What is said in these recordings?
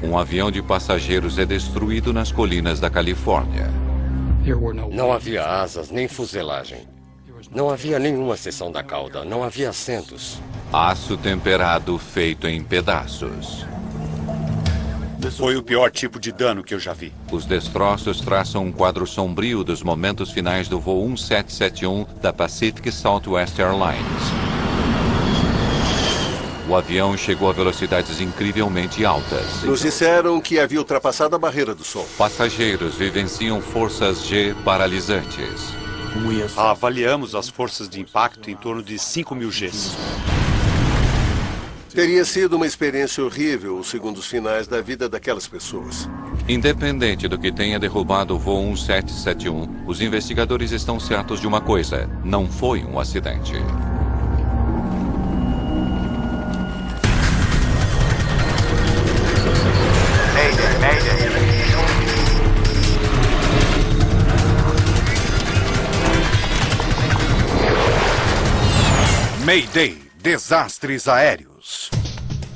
Um avião de passageiros é destruído nas colinas da Califórnia. Não havia asas nem fuselagem. Não havia nenhuma seção da cauda. Não havia assentos. Aço temperado feito em pedaços. Foi o pior tipo de dano que eu já vi. Os destroços traçam um quadro sombrio dos momentos finais do voo 1771 da Pacific Southwest Airlines. O avião chegou a velocidades incrivelmente altas. Nos disseram que havia ultrapassado a barreira do som. Passageiros vivenciam forças G paralisantes. Avaliamos as forças de impacto em torno de 5.000 Gs. Teria sido uma experiência horrível os segundos finais da vida daquelas pessoas. Independente do que tenha derrubado o voo 1771, os investigadores estão certos de uma coisa: não foi um acidente. Mayday, desastres aéreos.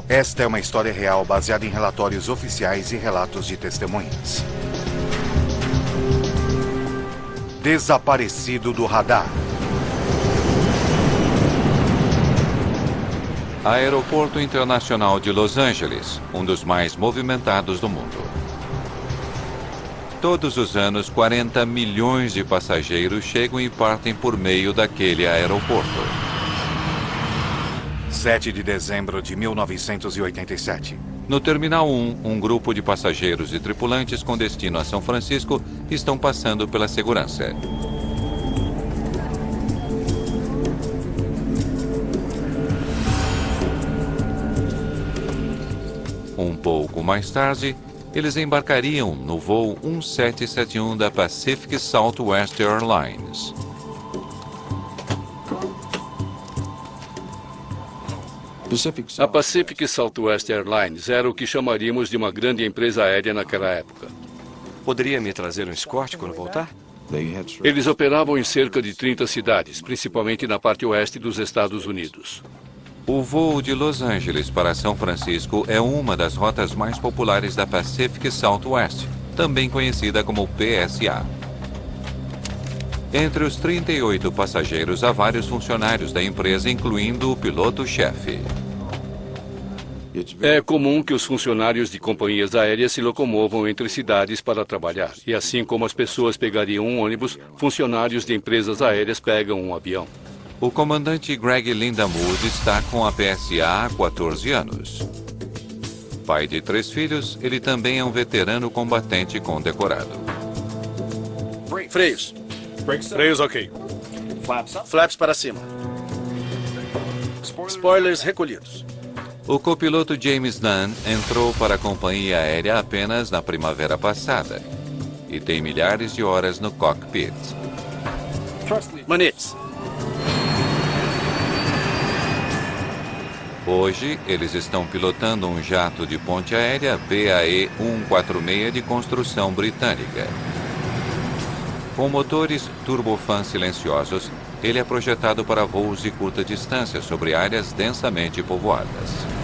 Esta é uma história real baseada em relatórios oficiais e relatos de testemunhas. Desaparecido do radar. Aeroporto Internacional de Los Angeles, um dos mais movimentados do mundo. Todos os anos, 40 milhões de passageiros chegam e partem por meio daquele aeroporto. 7 de dezembro de 1987. No Terminal 1, um grupo de passageiros e tripulantes com destino a São Francisco estão passando pela segurança. Um pouco mais tarde, eles embarcariam no voo 1771 da Pacific Southwest Airlines. A Pacific Southwest Airlines era o que chamaríamos de uma grande empresa aérea naquela época. Poderia me trazer um escorte quando voltar? Eles operavam em cerca de 30 cidades, principalmente na parte oeste dos Estados Unidos. O voo de Los Angeles para São Francisco é uma das rotas mais populares da Pacific Southwest, também conhecida como PSA. Entre os 38 passageiros, há vários funcionários da empresa, incluindo o piloto-chefe. É comum que os funcionários de companhias aéreas se locomovam entre cidades para trabalhar. E assim como as pessoas pegariam um ônibus, funcionários de empresas aéreas pegam um avião. O comandante Greg Lindamood está com a PSA há 14 anos. Pai de 3 filhos, ele também é um veterano combatente condecorado. Freios. Freios ok. Flaps para cima. Spoilers recolhidos. O copiloto James Dunn entrou para a companhia aérea apenas na primavera passada e tem milhares de horas no cockpit. Manetes. Hoje, eles estão pilotando um jato de ponte aérea BAE-146 de construção britânica. Com motores turbofan silenciosos, ele é projetado para voos de curta distância sobre áreas densamente povoadas.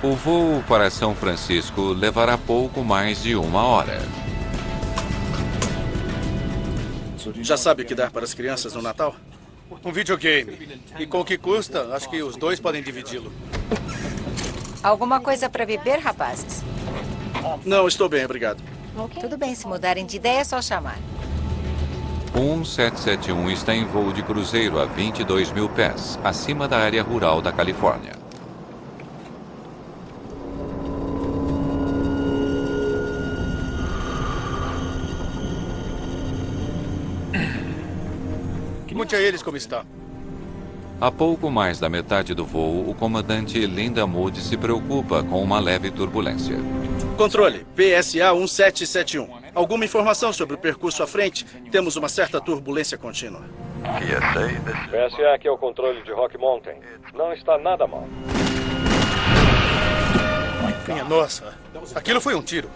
O voo para São Francisco levará pouco mais de 1 hora. Já sabe o que dar para as crianças no Natal? Um videogame. E com o que custa, acho que os dois podem dividi-lo. Alguma coisa para beber, rapazes? Não, estou bem, obrigado. Tudo bem, se mudarem de ideia é só chamar. O 1771 está em voo de cruzeiro a 22 mil pés, acima da área rural da Califórnia. Conte a eles como está. A pouco mais da metade do voo, o comandante Lindamood se preocupa com uma leve turbulência. Controle, PSA 1771. Alguma informação sobre o percurso à frente? Temos uma certa turbulência contínua. PSA, aqui é o controle de Rock Mountain. Não está nada mal. Minha nossa, aquilo foi um tiro.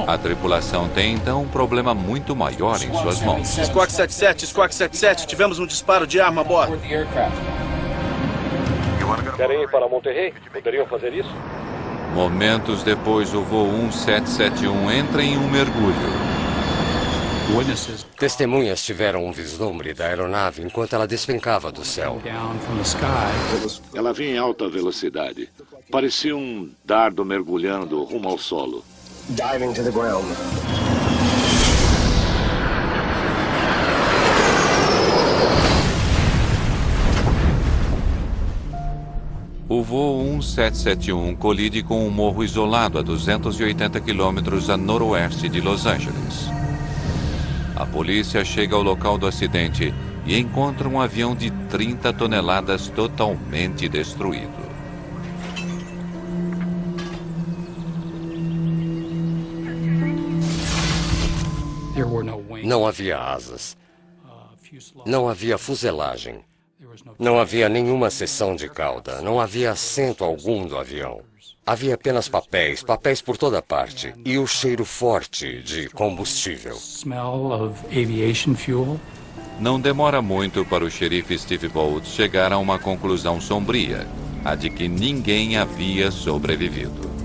A tripulação tem então um problema muito maior em suas mãos. Squawk 77, tivemos um disparo de arma a bordo. Querem ir para Monterrey? Poderiam fazer isso? Momentos depois, o voo 1771 entra em um mergulho. Testemunhas tiveram um vislumbre da aeronave enquanto ela despencava do céu. Ela vinha em alta velocidade. Parecia um dardo mergulhando rumo ao solo. Diving to the ground. O voo 1771 colide com um morro isolado a 280 quilômetros a noroeste de Los Angeles. A polícia chega ao local do acidente e encontra um avião de 30 toneladas totalmente destruído. Não havia asas. Não havia fuselagem. Não havia nenhuma seção de cauda. Não havia assento algum do avião. Havia apenas papéis, papéis por toda parte. E o cheiro forte de combustível. Não demora muito para o xerife Steve Bolt chegar a uma conclusão sombria, a de que ninguém havia sobrevivido.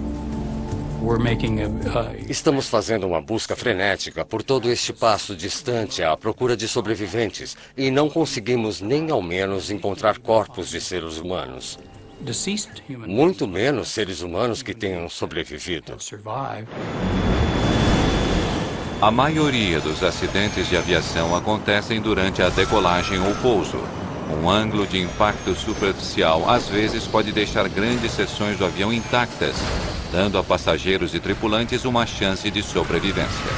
Estamos fazendo uma busca frenética por todo este passo distante à procura de sobreviventes e não conseguimos nem ao menos encontrar corpos de seres humanos. Muito menos seres humanos que tenham sobrevivido. A maioria dos acidentes de aviação acontecem durante a decolagem ou pouso. Um ângulo de impacto superficial às vezes pode deixar grandes seções do avião intactas, dando a passageiros e tripulantes uma chance de sobrevivência.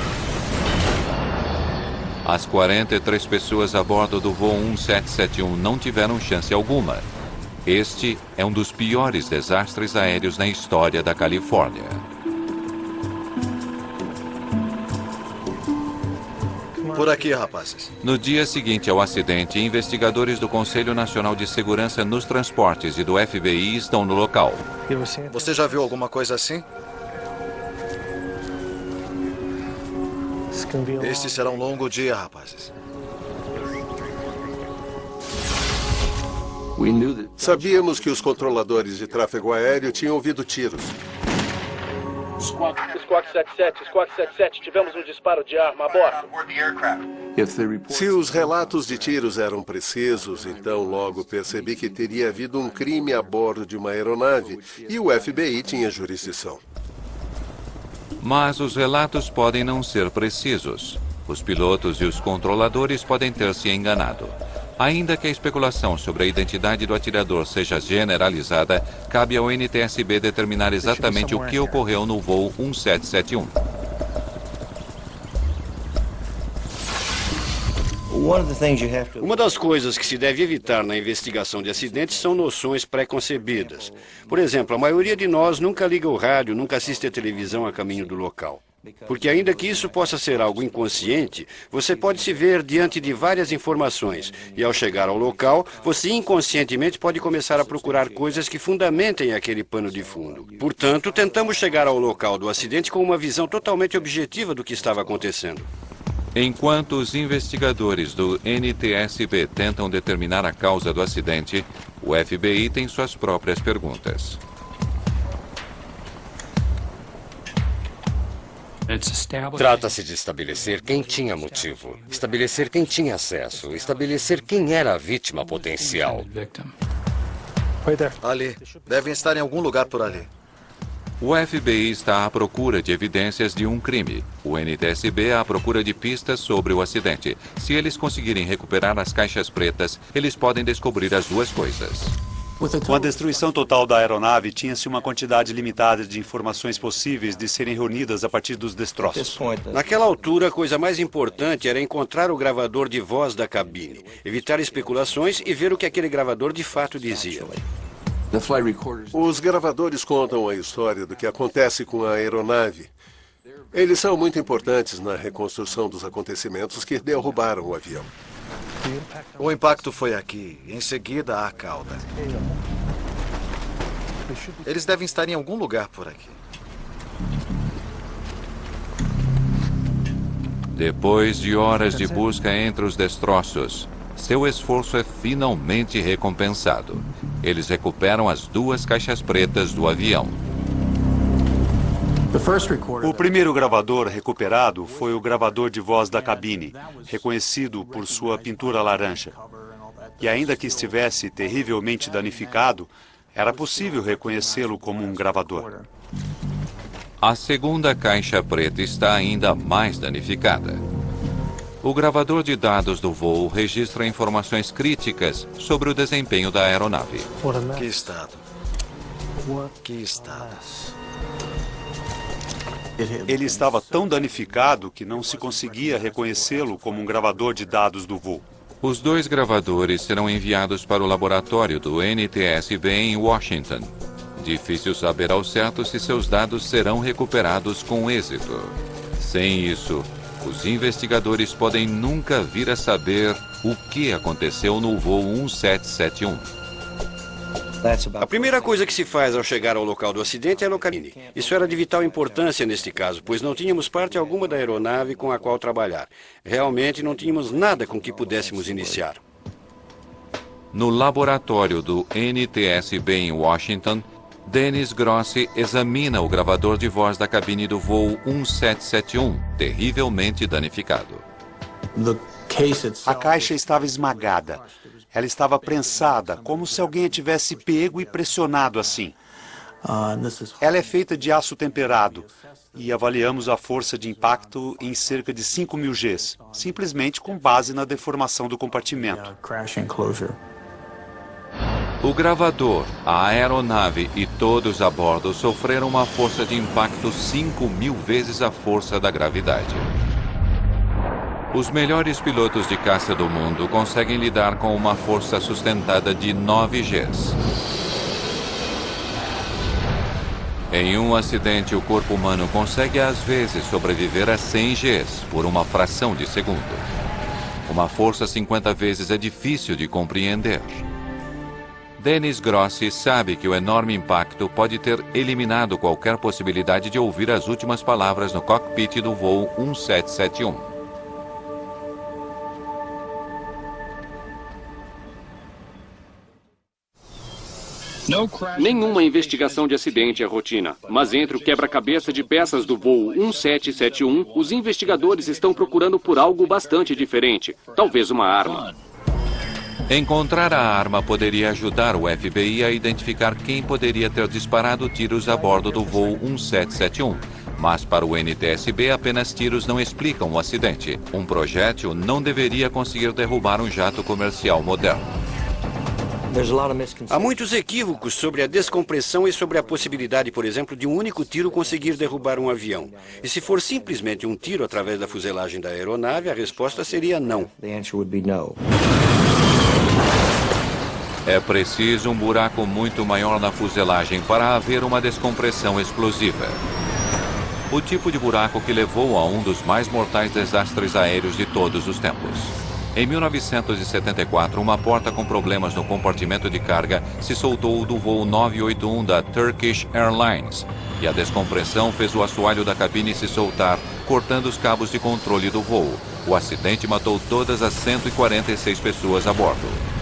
As 43 pessoas a bordo do voo 1771 não tiveram chance alguma. Este é um dos piores desastres aéreos na história da Califórnia. Por aqui, rapazes. No dia seguinte ao acidente, investigadores do Conselho Nacional de Segurança nos Transportes e do FBI estão no local. Você já viu alguma coisa assim? Este será um longo dia, rapazes. Sabíamos que os controladores de tráfego aéreo tinham ouvido tiros. Squawk 77, tivemos um disparo de arma a bordo. Se os relatos de tiros eram precisos, então logo percebi que teria havido um crime a bordo de uma aeronave e o FBI tinha jurisdição. Mas os relatos podem não ser precisos. Os pilotos e os controladores podem ter se enganado. Ainda que a especulação sobre a identidade do atirador seja generalizada, cabe ao NTSB determinar exatamente o que ocorreu no voo 1771. Uma das coisas que se deve evitar na investigação de acidentes são noções pré-concebidas. Por exemplo, a maioria de nós nunca liga o rádio, nunca assiste a televisão a caminho do local. Porque ainda que isso possa ser algo inconsciente, você pode se ver diante de várias informações. E ao chegar ao local, você inconscientemente pode começar a procurar coisas que fundamentem aquele pano de fundo. Portanto, tentamos chegar ao local do acidente com uma visão totalmente objetiva do que estava acontecendo. Enquanto os investigadores do NTSB tentam determinar a causa do acidente, o FBI tem suas próprias perguntas. Trata-se de estabelecer quem tinha motivo, estabelecer quem tinha acesso, estabelecer quem era a vítima potencial. Ali. Devem estar em algum lugar por ali. O FBI está à procura de evidências de um crime. O NTSB à procura de pistas sobre o acidente. Se eles conseguirem recuperar as caixas pretas, eles podem descobrir as duas coisas. Com a destruição total da aeronave, tinha-se uma quantidade limitada de informações possíveis de serem reunidas a partir dos destroços. Naquela altura, a coisa mais importante era encontrar o gravador de voz da cabine, evitar especulações e ver o que aquele gravador de fato dizia. Os gravadores contam a história do que acontece com a aeronave. Eles são muito importantes na reconstrução dos acontecimentos que derrubaram o avião. O impacto foi aqui, em seguida a cauda. Eles devem estar em algum lugar por aqui. Depois de horas de busca entre os destroços, seu esforço é finalmente recompensado. Eles recuperam as 2 caixas pretas do avião. O primeiro gravador recuperado foi o gravador de voz da cabine, reconhecido por sua pintura laranja. E ainda que estivesse terrivelmente danificado, era possível reconhecê-lo como um gravador. A segunda caixa preta está ainda mais danificada. O gravador de dados do voo registra informações críticas sobre o desempenho da aeronave. Que estado. Que estado. Ele estava tão danificado que não se conseguia reconhecê-lo como um gravador de dados do voo. Os 2 gravadores serão enviados para o laboratório do NTSB em Washington. Difícil saber ao certo se seus dados serão recuperados com êxito. Sem isso, os investigadores podem nunca vir a saber o que aconteceu no voo 1771. A primeira coisa que se faz ao chegar ao local do acidente é localizar. Isso era de vital importância neste caso, pois não tínhamos parte alguma da aeronave com a qual trabalhar. Realmente não tínhamos nada com que pudéssemos iniciar. No laboratório do NTSB em Washington, Dennis Grossi examina o gravador de voz da cabine do voo 1771, terrivelmente danificado. A caixa estava esmagada. Ela estava prensada, como se alguém a tivesse pego e pressionado assim. Ela é feita de aço temperado e avaliamos a força de impacto em cerca de 5.000 Gs, simplesmente com base na deformação do compartimento. O gravador, a aeronave e todos a bordo sofreram uma força de impacto 5.000 vezes a força da gravidade. Os melhores pilotos de caça do mundo conseguem lidar com uma força sustentada de 9 Gs. Em um acidente, o corpo humano consegue às vezes sobreviver a 100 Gs por uma fração de segundo. Uma força 50 vezes é difícil de compreender. Dennis Grossi sabe que o enorme impacto pode ter eliminado qualquer possibilidade de ouvir as últimas palavras no cockpit do voo 1771. Nenhuma investigação de acidente é rotina, mas entre o quebra-cabeça de peças do voo 1771, os investigadores estão procurando por algo bastante diferente, talvez uma arma. Encontrar a arma poderia ajudar o FBI a identificar quem poderia ter disparado tiros a bordo do voo 1771. Mas para o NTSB, apenas tiros não explicam o acidente. Um projétil não deveria conseguir derrubar um jato comercial moderno. Há muitos equívocos sobre a descompressão e sobre a possibilidade, por exemplo, de um único tiro conseguir derrubar um avião. E se for simplesmente um tiro através da fuselagem da aeronave, a resposta seria não. É preciso um buraco muito maior na fuselagem para haver uma descompressão explosiva. O tipo de buraco que levou a um dos mais mortais desastres aéreos de todos os tempos. Em 1974, uma porta com problemas no compartimento de carga se soltou do voo 981 da Turkish Airlines e a descompressão fez o assoalho da cabine se soltar, cortando os cabos de controle do voo. O acidente matou todas as 146 pessoas a bordo.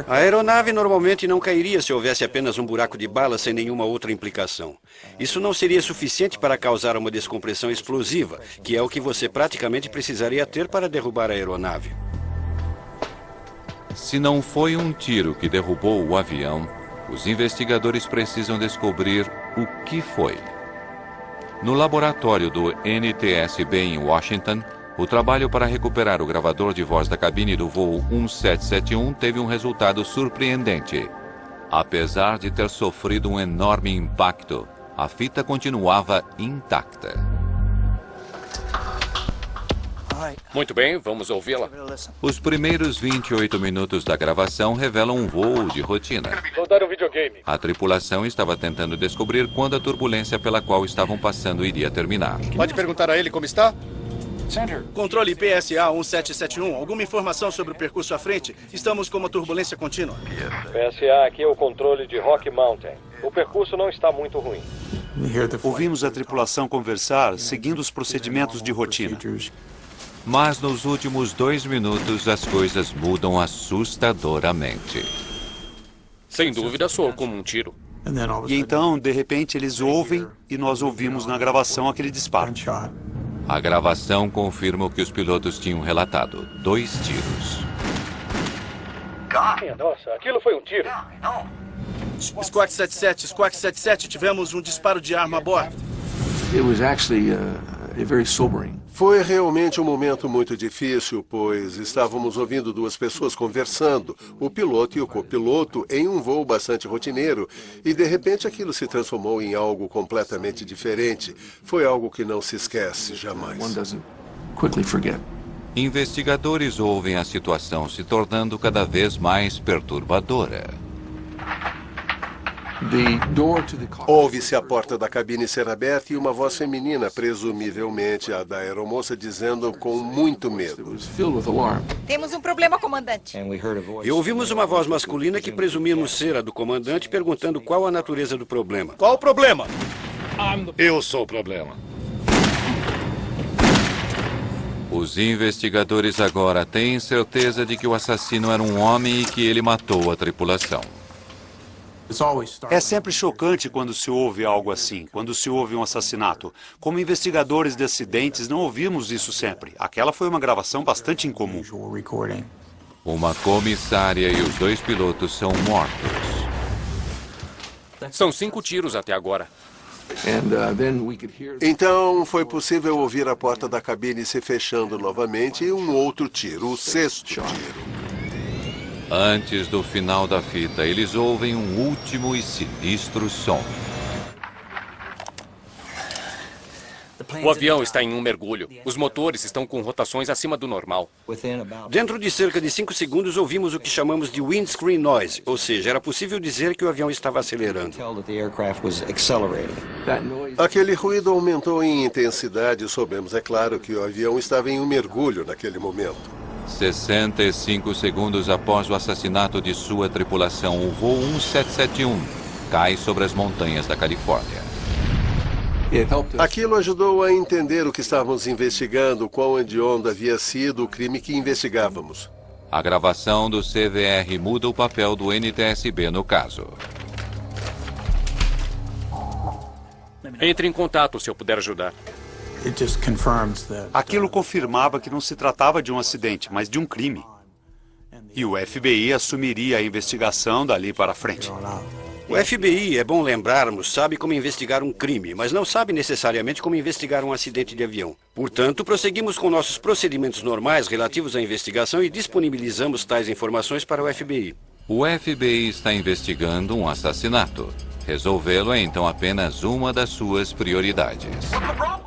A aeronave normalmente não cairia se houvesse apenas um buraco de bala sem nenhuma outra implicação. Isso não seria suficiente para causar uma descompressão explosiva, que é o que você praticamente precisaria ter para derrubar a aeronave. Se não foi um tiro que derrubou o avião, os investigadores precisam descobrir o que foi. No laboratório do NTSB em Washington, o trabalho para recuperar o gravador de voz da cabine do voo 1771 teve um resultado surpreendente. Apesar de ter sofrido um enorme impacto, a fita continuava intacta. Muito bem, vamos ouvi-la. Os primeiros 28 minutos da gravação revelam um voo de rotina. Soltar um videogame. A tripulação estava tentando descobrir quando a turbulência pela qual estavam passando iria terminar. Pode perguntar a ele como está? Controle PSA 1771. Alguma informação sobre o percurso à frente? Estamos com uma turbulência contínua. PSA, aqui é o controle de Rock Mountain. O percurso não está muito ruim. Ouvimos a tripulação conversar, seguindo os procedimentos de rotina. Mas nos últimos 2 minutos as coisas mudam assustadoramente. Sem dúvida, soou como um tiro. E então, de repente, eles ouvem e nós ouvimos na gravação aquele disparo. A gravação confirma o que os pilotos tinham relatado: 2 tiros. Minha nossa, aquilo foi um tiro. Squawk 77, Squawk 77, tivemos um disparo de arma a bordo. Foi realmente um momento muito difícil, pois estávamos ouvindo 2 pessoas conversando, o piloto e o copiloto, em um voo bastante rotineiro, e de repente aquilo se transformou em algo completamente diferente. Foi algo que não se esquece jamais. Investigadores ouvem a situação se tornando cada vez mais perturbadora. Ouve-se a porta da cabine ser aberta e uma voz feminina, presumivelmente a da aeromoça, dizendo com muito medo: Temos um problema, comandante. E ouvimos uma voz masculina que presumimos ser a do comandante, perguntando qual a natureza do problema. Qual o problema? Eu sou o problema. Os investigadores agora têm certeza de que o assassino era um homem e que ele matou a tripulação. É sempre chocante quando se ouve algo assim, quando se ouve um assassinato. Como investigadores de acidentes, não ouvimos isso sempre. Aquela foi uma gravação bastante incomum. Uma comissária e os 2 pilotos são mortos. São 5 tiros até agora. Então foi possível ouvir a porta da cabine se fechando novamente e um outro tiro, o 6º tiro. Antes do final da fita, eles ouvem um último e sinistro som. O avião está em um mergulho. Os motores estão com rotações acima do normal. Dentro de cerca de 5 segundos, ouvimos o que chamamos de windscreen noise, ou seja, era possível dizer que o avião estava acelerando. Aquele ruído aumentou em intensidade e soubemos, é claro, que o avião estava em um mergulho naquele momento. 65 segundos após o assassinato de sua tripulação, o voo 1771 cai sobre as montanhas da Califórnia. Aquilo ajudou a entender o que estávamos investigando, quão hediondo havia sido o crime que investigávamos. A gravação do CVR muda o papel do NTSB no caso. Entre em contato se eu puder ajudar. Aquilo confirmava que não se tratava de um acidente, mas de um crime. E o FBI assumiria a investigação dali para frente. O FBI, é bom lembrarmos, sabe como investigar um crime, mas não sabe necessariamente como investigar um acidente de avião. Portanto, prosseguimos com nossos procedimentos normais relativos à investigação e disponibilizamos tais informações para o FBI. O FBI está investigando um assassinato. Resolvê-lo é então apenas uma das suas prioridades.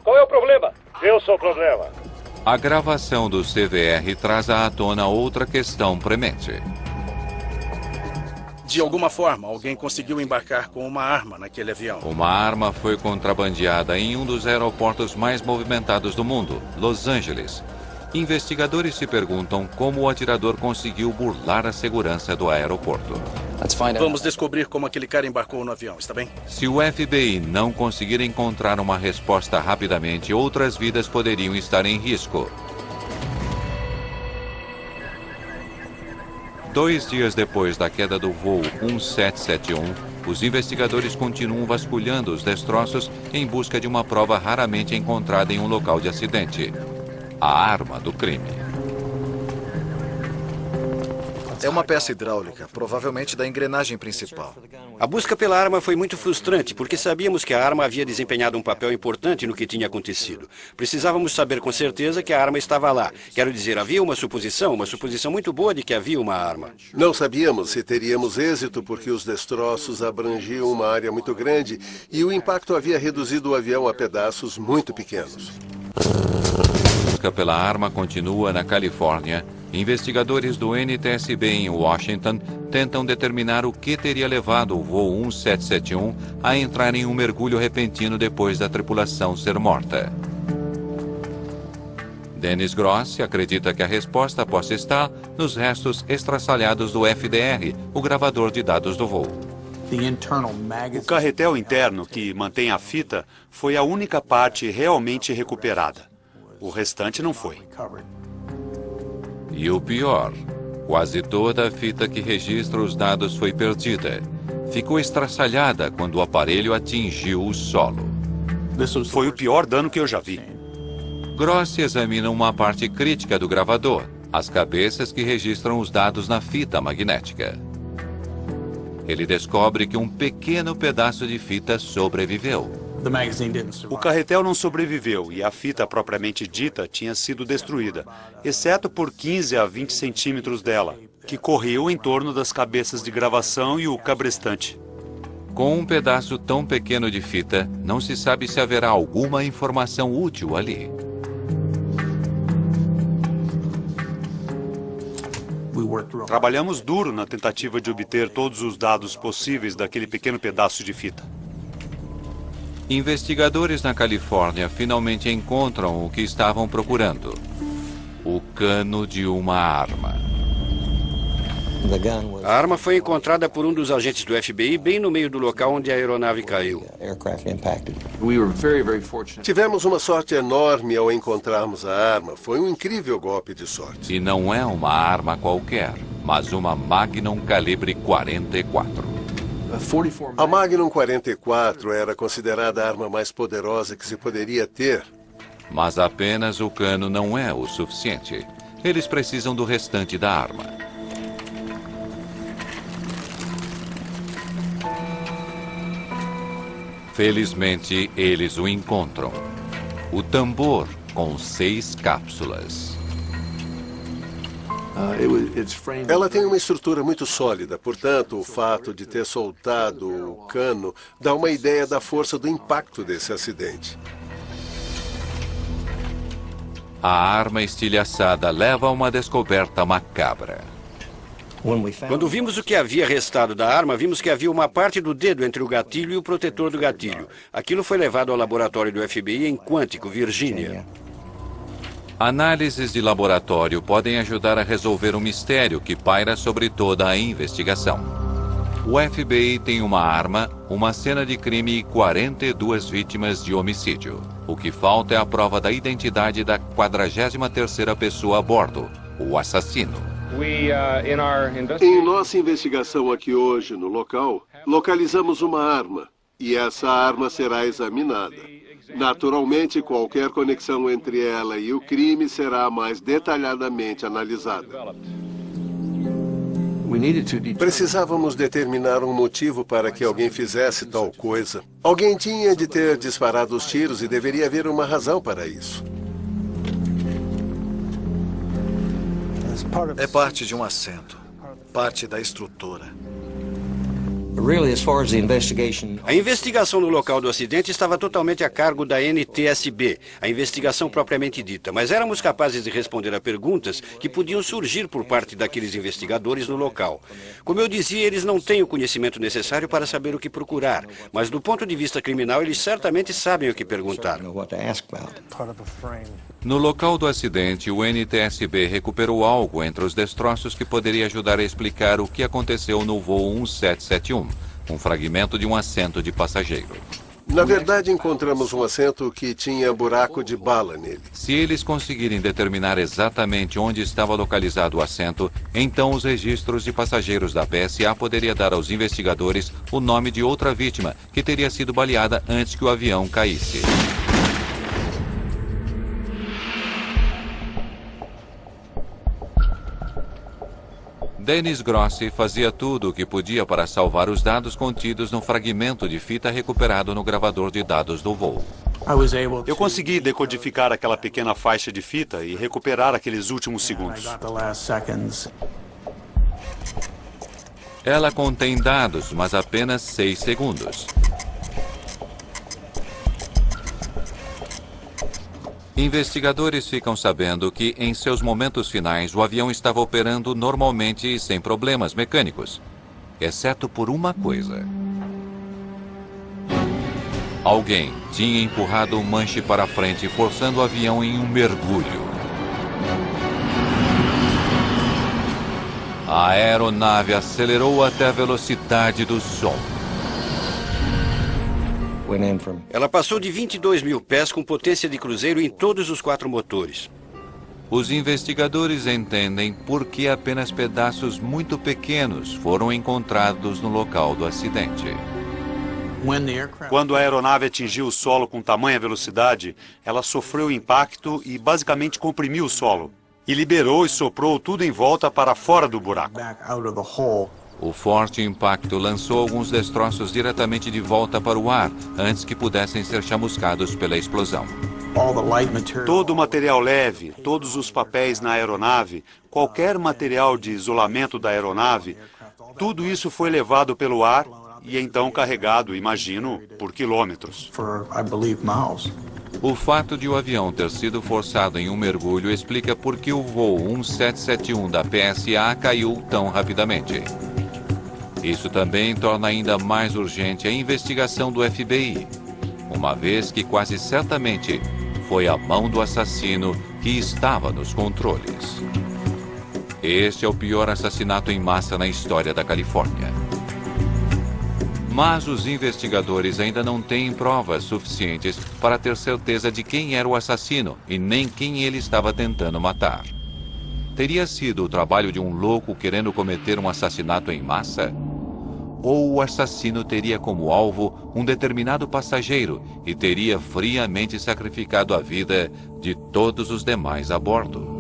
Qual é o problema? Eu sou o problema. A gravação do CVR traz à tona outra questão premente. De alguma forma, alguém conseguiu embarcar com uma arma naquele avião. Uma arma foi contrabandeada em um dos aeroportos mais movimentados do mundo, Los Angeles. Investigadores se perguntam como o atirador conseguiu burlar a segurança do aeroporto. Vamos descobrir como aquele cara embarcou no avião, está bem? Se o FBI não conseguir encontrar uma resposta rapidamente, outras vidas poderiam estar em risco. 2 dias depois da queda do voo 1771, os investigadores continuam vasculhando os destroços em busca de uma prova raramente encontrada em um local de acidente: a arma do crime. É uma peça hidráulica, provavelmente da engrenagem principal. A busca pela arma foi muito frustrante, porque sabíamos que a arma havia desempenhado um papel importante no que tinha acontecido. Precisávamos saber com certeza que a arma estava lá. Quero dizer, havia uma suposição muito boa de que havia uma arma. Não sabíamos se teríamos êxito porque os destroços abrangiam uma área muito grande e o impacto havia reduzido o avião a pedaços muito pequenos. A busca pela arma continua na Califórnia. Investigadores do NTSB em Washington tentam determinar o que teria levado o voo 1771 a entrar em um mergulho repentino depois da tripulação ser morta. Dennis Gross acredita que a resposta possa estar nos restos extrasalhados do FDR, o gravador de dados do voo. O carretel interno que mantém a fita foi a única parte realmente recuperada. O restante não foi. E o pior, quase toda a fita que registra os dados foi perdida. Ficou estraçalhada quando o aparelho atingiu o solo. Foi o pior dano que eu já vi. Gross examina uma parte crítica do gravador, as cabeças que registram os dados na fita magnética. Ele descobre que um pequeno pedaço de fita sobreviveu. O carretel não sobreviveu e a fita propriamente dita tinha sido destruída, exceto por 15 a 20 centímetros dela, que correu em torno das cabeças de gravação e o cabrestante. Com um pedaço tão pequeno de fita, não se sabe se haverá alguma informação útil ali. Trabalhamos duro na tentativa de obter todos os dados possíveis daquele pequeno pedaço de fita. Investigadores na Califórnia finalmente encontram o que estavam procurando: o cano de uma arma. A arma foi encontrada por um dos agentes do FBI bem no meio do local onde a aeronave caiu. Tivemos uma sorte enorme ao encontrarmos a arma. Foi um incrível golpe de sorte. E não é uma arma qualquer, mas uma Magnum calibre 44. A Magnum 44 era considerada a arma mais poderosa que se poderia ter. Mas apenas o cano não é o suficiente. Eles precisam do restante da arma. Felizmente, eles o encontram. O tambor com 6 cápsulas. Ela tem uma estrutura muito sólida, portanto, o fato de ter soltado o cano dá uma ideia da força do impacto desse acidente. A arma estilhaçada leva a uma descoberta macabra. Quando vimos o que havia restado da arma, vimos que havia uma parte do dedo entre o gatilho e o protetor do gatilho. Aquilo foi levado ao laboratório do FBI em Quantico, Virgínia. Análises de laboratório podem ajudar a resolver um mistério que paira sobre toda a investigação. O FBI tem uma arma, uma cena de crime e 42 vítimas de homicídio. O que falta é a prova da identidade da 43ª pessoa a bordo, o assassino. Em nossa investigação aqui hoje no local, localizamos uma arma e essa arma será examinada. Naturalmente, qualquer conexão entre ela e o crime será mais detalhadamente analisada. Precisávamos determinar um motivo para que alguém fizesse tal coisa. Alguém tinha de ter disparado os tiros e deveria haver uma razão para isso. É parte de um assento, parte da estrutura. A investigação no local do acidente estava totalmente a cargo da NTSB, a investigação propriamente dita, mas éramos capazes de responder a perguntas que podiam surgir por parte daqueles investigadores no local. Como eu dizia, eles não têm o conhecimento necessário para saber o que procurar, mas do ponto de vista criminal, eles certamente sabem o que perguntar. No local do acidente, o NTSB recuperou algo entre os destroços que poderia ajudar a explicar o que aconteceu no voo 1771, um fragmento de um assento de passageiro. Na verdade, encontramos um assento que tinha buraco de bala nele. Se eles conseguirem determinar exatamente onde estava localizado o assento, então os registros de passageiros da PSA poderia dar aos investigadores o nome de outra vítima que teria sido baleada antes que o avião caísse. Dennis Grossi fazia tudo o que podia para salvar os dados contidos no fragmento de fita recuperado no gravador de dados do voo. Eu consegui decodificar aquela pequena faixa de fita e recuperar aqueles últimos segundos. Ela contém dados, mas apenas 6 segundos. Investigadores ficam sabendo que, em seus momentos finais, o avião estava operando normalmente e sem problemas mecânicos, exceto por uma coisa. Alguém tinha empurrado o manche para frente, forçando o avião em um mergulho. A aeronave acelerou até a velocidade do som. Ela passou de 22 mil pés com potência de cruzeiro em todos os 4 motores. Os investigadores entendem por que apenas pedaços muito pequenos foram encontrados no local do acidente. Quando a aeronave atingiu o solo com tamanha velocidade, ela sofreu impacto e basicamente comprimiu o solo. E liberou e soprou tudo em volta para fora do buraco. O forte impacto lançou alguns destroços diretamente de volta para o ar, antes que pudessem ser chamuscados pela explosão. Todo o material leve, todos os papéis na aeronave, qualquer material de isolamento da aeronave, tudo isso foi levado pelo ar e então carregado, imagino, por quilômetros. O fato de o avião ter sido forçado em um mergulho explica por que o voo 1771 da PSA caiu tão rapidamente. Isso também torna ainda mais urgente a investigação do FBI, uma vez que quase certamente foi a mão do assassino que estava nos controles. Este é o pior assassinato em massa na história da Califórnia. Mas os investigadores ainda não têm provas suficientes para ter certeza de quem era o assassino e nem quem ele estava tentando matar. Teria sido o trabalho de um louco querendo cometer um assassinato em massa? Ou o assassino teria como alvo um determinado passageiro e teria friamente sacrificado a vida de todos os demais a bordo?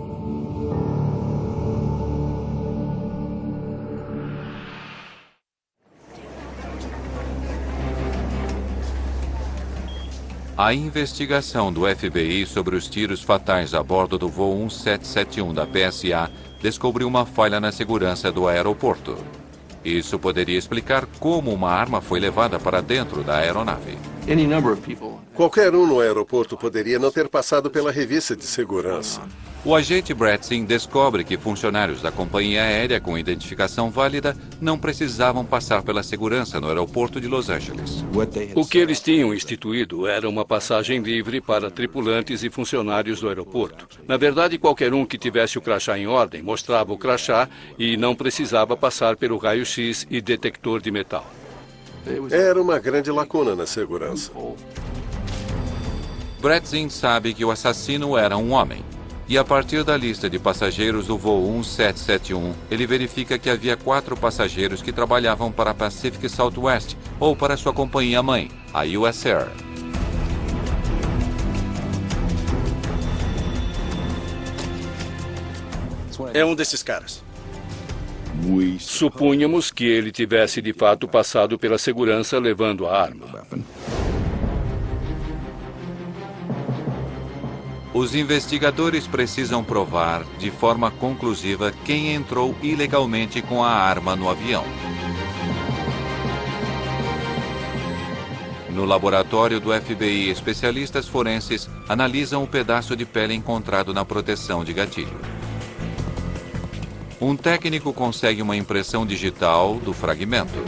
A investigação do FBI sobre os tiros fatais a bordo do voo 1771 da PSA descobriu uma falha na segurança do aeroporto. Isso poderia explicar como uma arma foi levada para dentro da aeronave. Qualquer um no aeroporto poderia não ter passado pela revista de segurança. O agente Bretson descobre que funcionários da companhia aérea com identificação válida não precisavam passar pela segurança no aeroporto de Los Angeles. O que eles tinham instituído era uma passagem livre para tripulantes e funcionários do aeroporto. Na verdade, qualquer um que tivesse o crachá em ordem mostrava o crachá e não precisava passar pelo raio-x e detector de metal. Era uma grande lacuna na segurança. Bretson sabe que o assassino era um homem. E a partir da lista de passageiros do voo 1771, ele verifica que havia 4 passageiros que trabalhavam para a Pacific Southwest ou para sua companhia-mãe, a US Air. É um desses caras. Supunhamos que ele tivesse de fato passado pela segurança levando a arma. Os investigadores precisam provar de forma conclusiva quem entrou ilegalmente com a arma no avião. No laboratório do FBI, especialistas forenses analisam o pedaço de pele encontrado na proteção de gatilho. Um técnico consegue uma impressão digital do fragmento.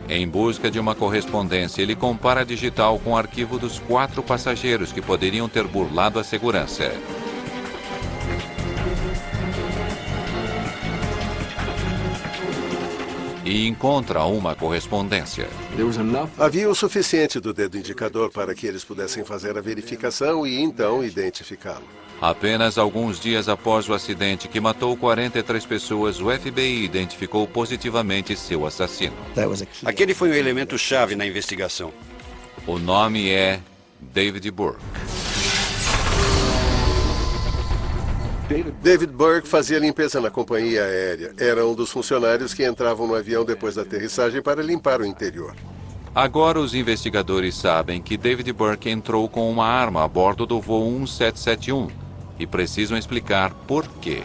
Em busca de uma correspondência, ele compara a digital com o arquivo dos 4 passageiros que poderiam ter burlado a segurança. E encontra uma correspondência. Havia o suficiente do dedo indicador para que eles pudessem fazer a verificação e então identificá-lo. Apenas alguns dias após o acidente que matou 43 pessoas, o FBI identificou positivamente seu assassino. Aquele foi um elemento-chave na investigação. O nome é David Burke. David Burke fazia limpeza na companhia aérea. Era um dos funcionários que entravam no avião depois da aterrissagem para limpar o interior. Agora os investigadores sabem que David Burke entrou com uma arma a bordo do voo 1771 e precisam explicar por quê.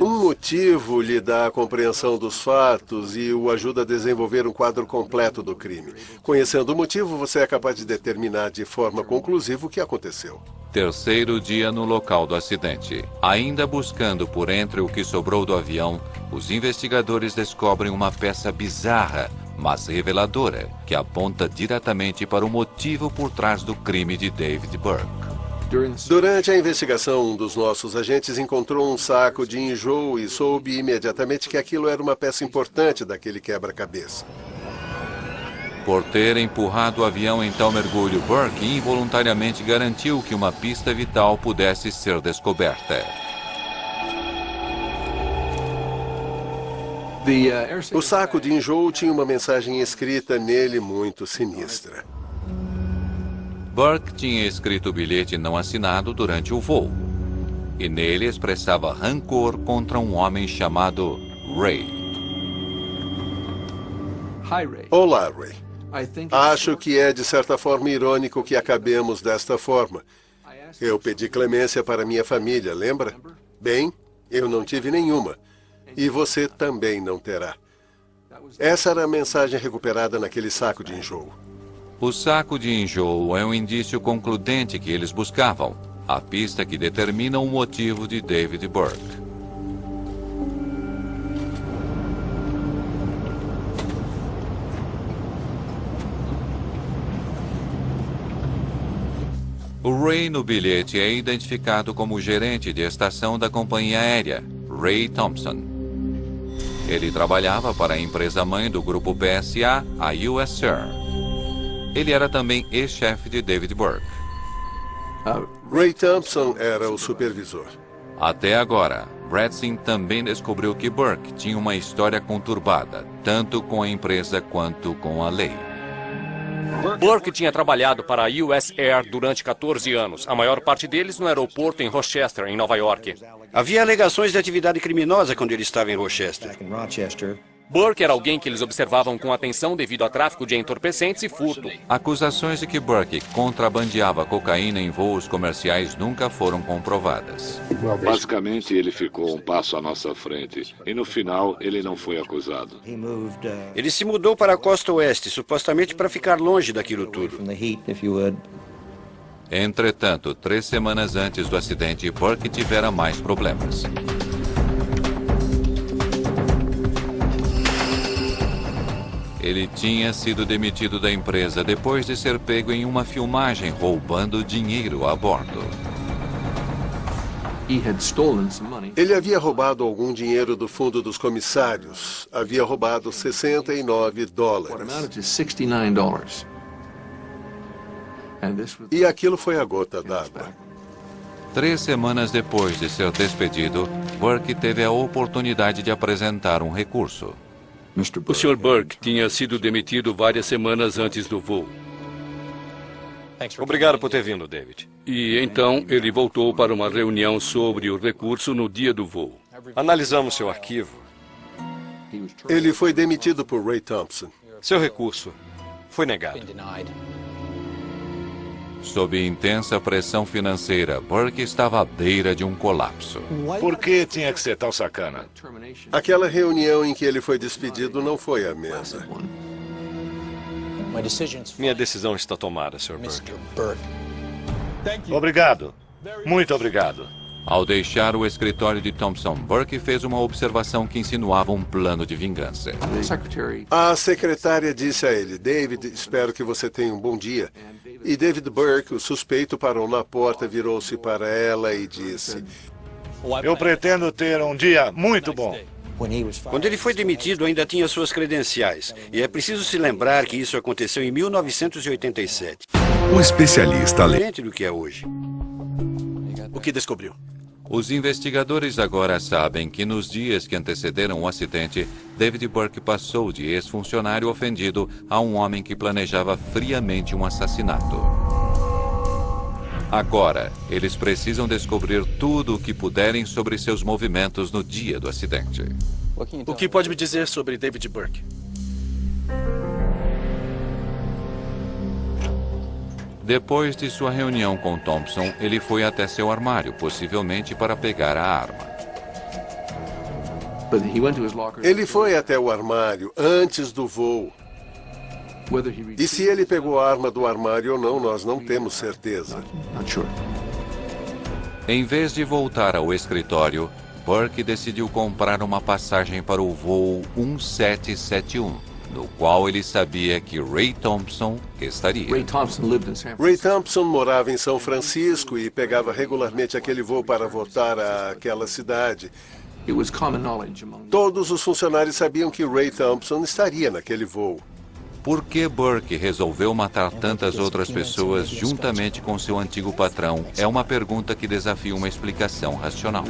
Um motivo lhe dá a compreensão dos fatos e o ajuda a desenvolver um quadro completo do crime. Conhecendo o motivo, você é capaz de determinar de forma conclusiva o que aconteceu. Terceiro dia no local do acidente. Ainda buscando por entre o que sobrou do avião, os investigadores descobrem uma peça bizarra, mas reveladora, que aponta diretamente para o motivo por trás do crime de David Burke. Durante a investigação, um dos nossos agentes encontrou um saco de enjoo e soube imediatamente que aquilo era uma peça importante daquele quebra-cabeça. Por ter empurrado o avião em tal mergulho, Burke involuntariamente garantiu que uma pista vital pudesse ser descoberta. O saco de enjoo tinha uma mensagem escrita nele muito sinistra. Burke tinha escrito o bilhete não assinado durante o voo. E nele expressava rancor contra um homem chamado Ray. Olá, Ray. Acho que é, de certa forma, irônico que acabemos desta forma. Eu pedi clemência para minha família, lembra? Bem, eu não tive nenhuma. E você também não terá. Essa era a mensagem recuperada naquele saco de enjoo. O saco de enjoo é um indício concludente que eles buscavam, a pista que determina o motivo de David Burke. O Ray no bilhete é identificado como gerente de estação da companhia aérea, Ray Thompson. Ele trabalhava para a empresa-mãe do grupo PSA, a US Air. Ele era também ex-chefe de David Burke. Ray Thompson era o supervisor. Até agora, Bradson também descobriu que Burke tinha uma história conturbada, tanto com a empresa quanto com a lei. Burke tinha trabalhado para a US Air durante 14 anos, a maior parte deles no aeroporto em Rochester, em Nova York. Havia alegações de atividade criminosa quando ele estava em Rochester. Burke era alguém que eles observavam com atenção devido a tráfico de entorpecentes e furto. Acusações de que Burke contrabandeava cocaína em voos comerciais nunca foram comprovadas. Basicamente, ele ficou um passo à nossa frente. E no final, ele não foi acusado. Ele se mudou para a costa oeste, supostamente para ficar longe daquilo tudo. Entretanto, 3 semanas antes do acidente, Burke tivera mais problemas. Ele tinha sido demitido da empresa depois de ser pego em uma filmagem roubando dinheiro a bordo. Ele havia roubado algum dinheiro do fundo dos comissários. Havia roubado $69. E aquilo foi a gota d'água. 3 semanas depois de ser despedido, Burke teve a oportunidade de apresentar um recurso. O Sr. Burke tinha sido demitido várias semanas antes do voo. Obrigado por ter vindo, David. E então ele voltou para uma reunião sobre o recurso no dia do voo. Analisamos seu arquivo. Ele foi demitido por Ray Thompson. Seu recurso foi negado. Sob intensa pressão financeira, Burke estava à beira de um colapso. Por que tinha que ser tão sacana? Aquela reunião em que ele foi despedido não foi a mesma. Minha decisão está tomada, Sr. Burke. Obrigado. Muito obrigado. Ao deixar o escritório de Thompson, Burke fez uma observação que insinuava um plano de vingança. A secretária disse a ele: David, espero que você tenha um bom dia. E David Burke, o suspeito, parou na porta, virou-se para ela e disse: Eu pretendo ter um dia muito bom. Quando ele foi demitido, ainda tinha suas credenciais. E é preciso se lembrar que isso aconteceu em 1987. Um especialista Diferente do que é hoje. O que descobriu? Os investigadores agora sabem que nos dias que antecederam o acidente, David Burke passou de ex-funcionário ofendido a um homem que planejava friamente um assassinato. Agora, eles precisam descobrir tudo o que puderem sobre seus movimentos no dia do acidente. O que pode me dizer sobre David Burke? Depois de sua reunião com Thompson, ele foi até seu armário, possivelmente para pegar a arma. Ele foi até o armário antes do voo. E se ele pegou a arma do armário ou não, nós não temos certeza. Em vez de voltar ao escritório, Burke decidiu comprar uma passagem para o voo 1771, no qual ele sabia que Ray Thompson estaria. Ray Thompson morava em São Francisco e pegava regularmente aquele voo para voltar àquela cidade. Todos os funcionários sabiam que Ray Thompson estaria naquele voo. Por que Burke resolveu matar tantas outras pessoas juntamente com seu antigo patrão é uma pergunta que desafia uma explicação racional.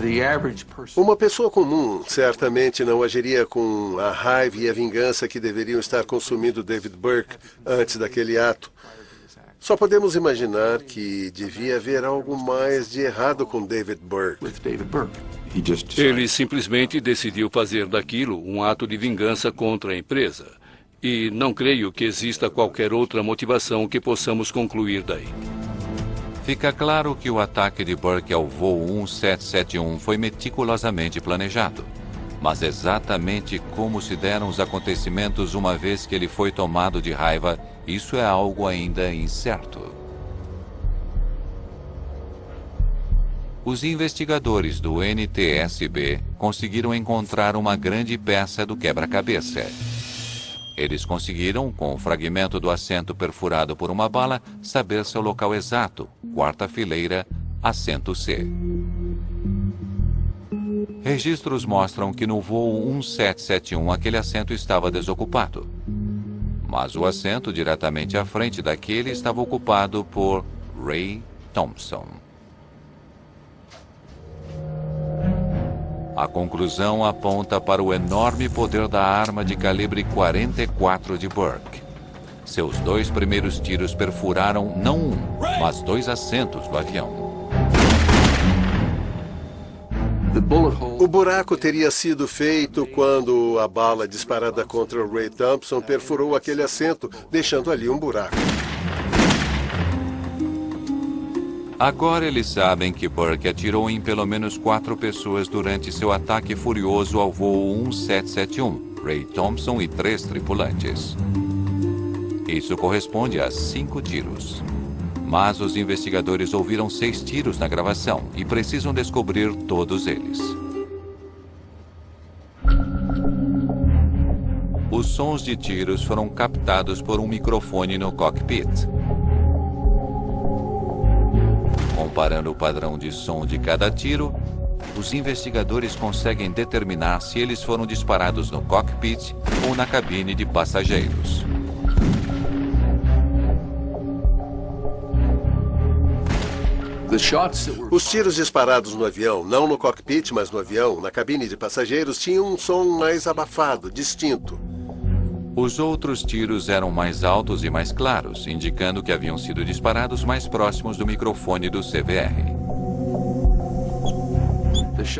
Uma pessoa comum certamente não agiria com a raiva e a vingança que deveriam estar consumindo David Burke antes daquele ato. Só podemos imaginar que devia haver algo mais de errado com David Burke. Ele simplesmente decidiu fazer daquilo um ato de vingança contra a empresa. E não creio que exista qualquer outra motivação que possamos concluir daí. Fica claro que o ataque de Burke ao voo 1771 foi meticulosamente planejado. Mas exatamente como se deram os acontecimentos uma vez que ele foi tomado de raiva, isso é algo ainda incerto. Os investigadores do NTSB conseguiram encontrar uma grande peça do quebra-cabeça. Eles conseguiram, com o fragmento do assento perfurado por uma bala, saber seu local exato, quarta fileira, assento C. Registros mostram que no voo 1771 aquele assento estava desocupado. Mas o assento diretamente à frente daquele estava ocupado por Ray Thompson. A conclusão aponta para o enorme poder da arma de calibre 44 de Burke. Seus 2 primeiros tiros perfuraram não um, mas 2 assentos do avião. O buraco teria sido feito quando a bala disparada contra Ray Thompson perfurou aquele assento, deixando ali um buraco. Agora eles sabem que Burke atirou em pelo menos 4 pessoas durante seu ataque furioso ao voo 1771, Ray Thompson e 3 tripulantes. Isso corresponde a 5 tiros. Mas os investigadores ouviram 6 tiros na gravação e precisam descobrir todos eles. Os sons de tiros foram captados por um microfone no cockpit. Comparando o padrão de som de cada tiro, os investigadores conseguem determinar se eles foram disparados no cockpit ou na cabine de passageiros. Os tiros disparados no avião, não no cockpit, mas no avião, na cabine de passageiros, tinham um som mais abafado, distinto. Os outros tiros eram mais altos e mais claros, indicando que haviam sido disparados mais próximos do microfone do CVR.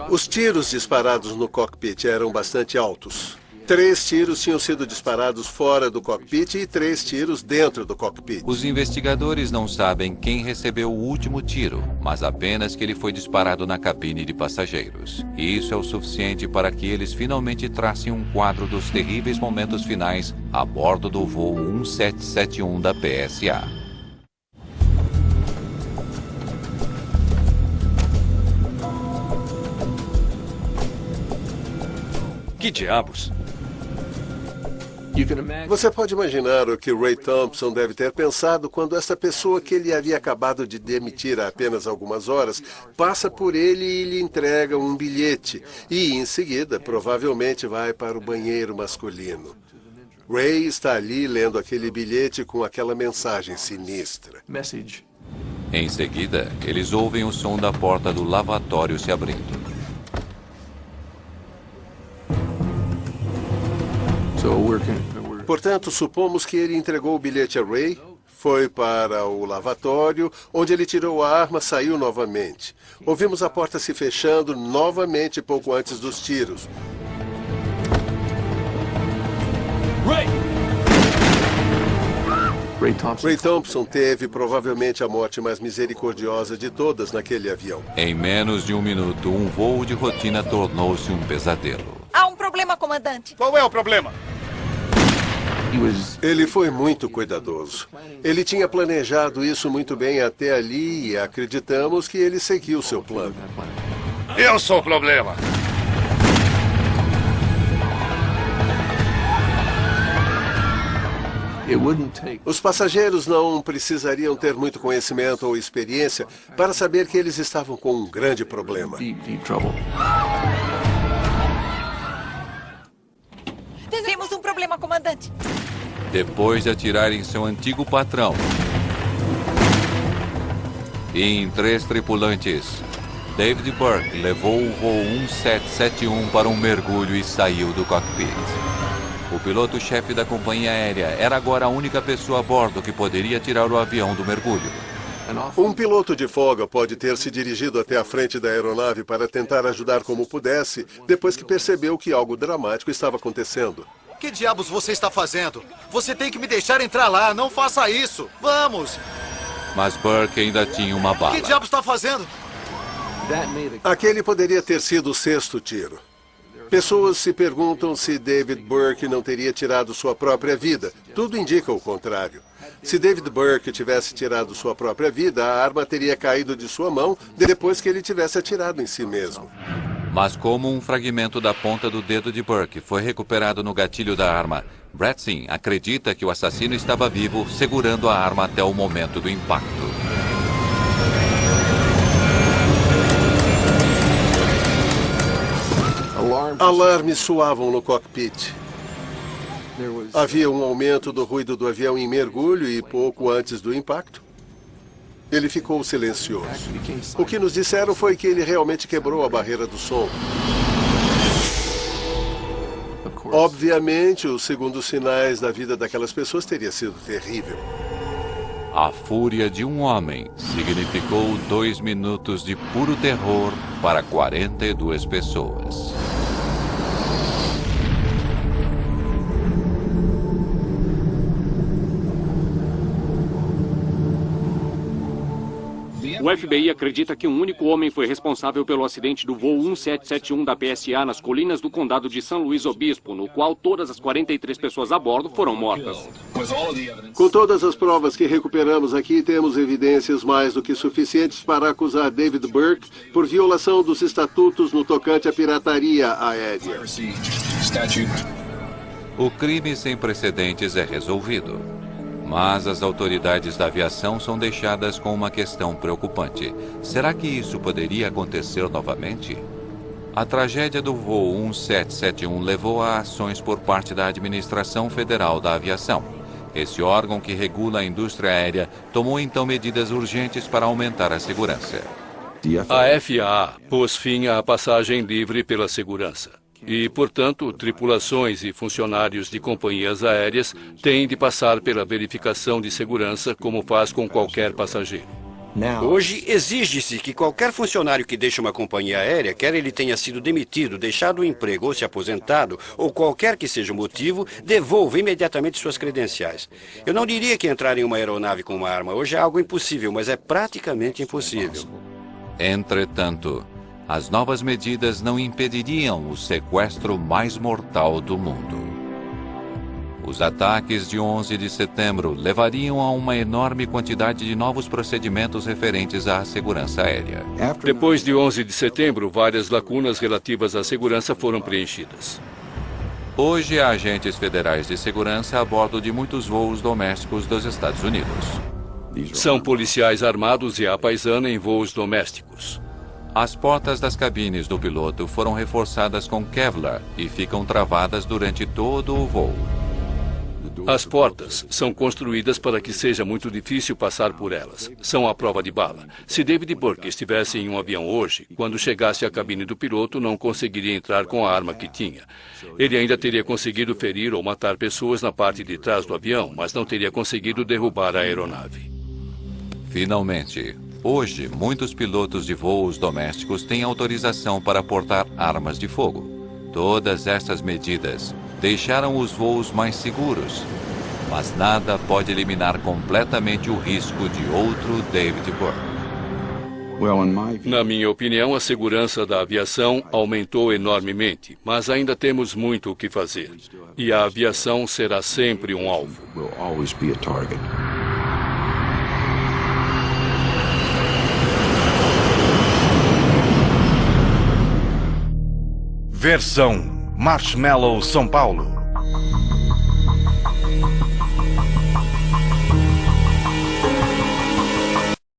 Os tiros disparados no cockpit eram bastante altos. 3 tiros tinham sido disparados fora do cockpit e 3 tiros dentro do cockpit. Os investigadores não sabem quem recebeu o último tiro, mas apenas que ele foi disparado na cabine de passageiros. E isso é o suficiente para que eles finalmente tracem um quadro dos terríveis momentos finais a bordo do voo 1771 da PSA. Que diabos? Você pode imaginar o que Ray Thompson deve ter pensado quando essa pessoa que ele havia acabado de demitir há apenas algumas horas passa por ele e lhe entrega um bilhete e, em seguida, provavelmente vai para o banheiro masculino. Ray está ali lendo aquele bilhete com aquela mensagem sinistra. Em seguida, eles ouvem o som da porta do lavatório se abrindo. Portanto, supomos que ele entregou o bilhete a Ray, foi para o lavatório, onde ele tirou a arma e saiu novamente. Ouvimos a porta se fechando novamente pouco antes dos tiros. Ray Thompson teve provavelmente a morte mais misericordiosa de todas naquele avião. Em menos de 1 minuto, um voo de rotina tornou-se um pesadelo. Há um problema, comandante. Qual é o problema? Ele foi muito cuidadoso. Ele tinha planejado isso muito bem até ali e acreditamos que ele seguiu seu plano. Eu sou o problema. Os passageiros não precisariam ter muito conhecimento ou experiência para saber que eles estavam com um grande problema. Temos um problema, comandante. Depois de atirar em seu antigo patrão e em 3 tripulantes, David Burke levou o voo 1771 para um mergulho e saiu do cockpit. O piloto-chefe da companhia aérea era agora a única pessoa a bordo que poderia tirar o avião do mergulho. Um piloto de folga pode ter se dirigido até a frente da aeronave para tentar ajudar como pudesse, depois que percebeu que algo dramático estava acontecendo. Que diabos você está fazendo? Você tem que me deixar entrar lá, não faça isso! Vamos! Mas Burke ainda tinha uma bala. Que diabos está fazendo? Aquele poderia ter sido o 6º tiro. Pessoas se perguntam se David Burke não teria tirado sua própria vida. Tudo indica o contrário. Se David Burke tivesse tirado sua própria vida, a arma teria caído de sua mão depois que ele tivesse atirado em si mesmo. Mas como um fragmento da ponta do dedo de Burke foi recuperado no gatilho da arma, Bretson acredita que o assassino estava vivo, segurando a arma até o momento do impacto. Alarmes soavam no cockpit. Havia um aumento do ruído do avião em mergulho e pouco antes do impacto, ele ficou silencioso. O que nos disseram foi que ele realmente quebrou a barreira do som. Obviamente, os segundos sinais da vida daquelas pessoas teria sido terrível. A fúria de um homem significou 2 minutos de puro terror para 42 pessoas. O FBI acredita que um único homem foi responsável pelo acidente do voo 1771 da PSA nas colinas do condado de São Luís Obispo, no qual todas as 43 pessoas a bordo foram mortas. Com todas as provas que recuperamos aqui, temos evidências mais do que suficientes para acusar David Burke por violação dos estatutos no tocante à pirataria aérea. O crime sem precedentes é resolvido. Mas as autoridades da aviação são deixadas com uma questão preocupante. Será que isso poderia acontecer novamente? A tragédia do voo 1771 levou a ações por parte da Administração Federal da Aviação. Esse órgão que regula a indústria aérea tomou então medidas urgentes para aumentar a segurança. A FAA pôs fim à passagem livre pela segurança. E, portanto, tripulações e funcionários de companhias aéreas têm de passar pela verificação de segurança como faz com qualquer passageiro. Hoje, exige-se que qualquer funcionário que deixe uma companhia aérea, quer ele tenha sido demitido, deixado o emprego ou se aposentado, ou qualquer que seja o motivo, devolva imediatamente suas credenciais. Eu não diria que entrar em uma aeronave com uma arma hoje é algo impossível, mas é praticamente impossível. Entretanto, as novas medidas não impediriam o sequestro mais mortal do mundo. Os ataques de 11 de setembro levariam a uma enorme quantidade de novos procedimentos referentes à segurança aérea. Depois de 11 de setembro, várias lacunas relativas à segurança foram preenchidas. Hoje há agentes federais de segurança a bordo de muitos voos domésticos dos Estados Unidos. São policiais armados e à paisana em voos domésticos. As portas das cabines do piloto foram reforçadas com Kevlar e ficam travadas durante todo o voo. As portas são construídas para que seja muito difícil passar por elas. São à prova de bala. Se David Burke estivesse em um avião hoje, quando chegasse à cabine do piloto, não conseguiria entrar com a arma que tinha. Ele ainda teria conseguido ferir ou matar pessoas na parte de trás do avião, mas não teria conseguido derrubar a aeronave. Finalmente, hoje, muitos pilotos de voos domésticos têm autorização para portar armas de fogo. Todas essas medidas deixaram os voos mais seguros, mas nada pode eliminar completamente o risco de outro David Burke. Na minha opinião, a segurança da aviação aumentou enormemente, mas ainda temos muito o que fazer. E a aviação será sempre um alvo. Versão Marshmallow São Paulo.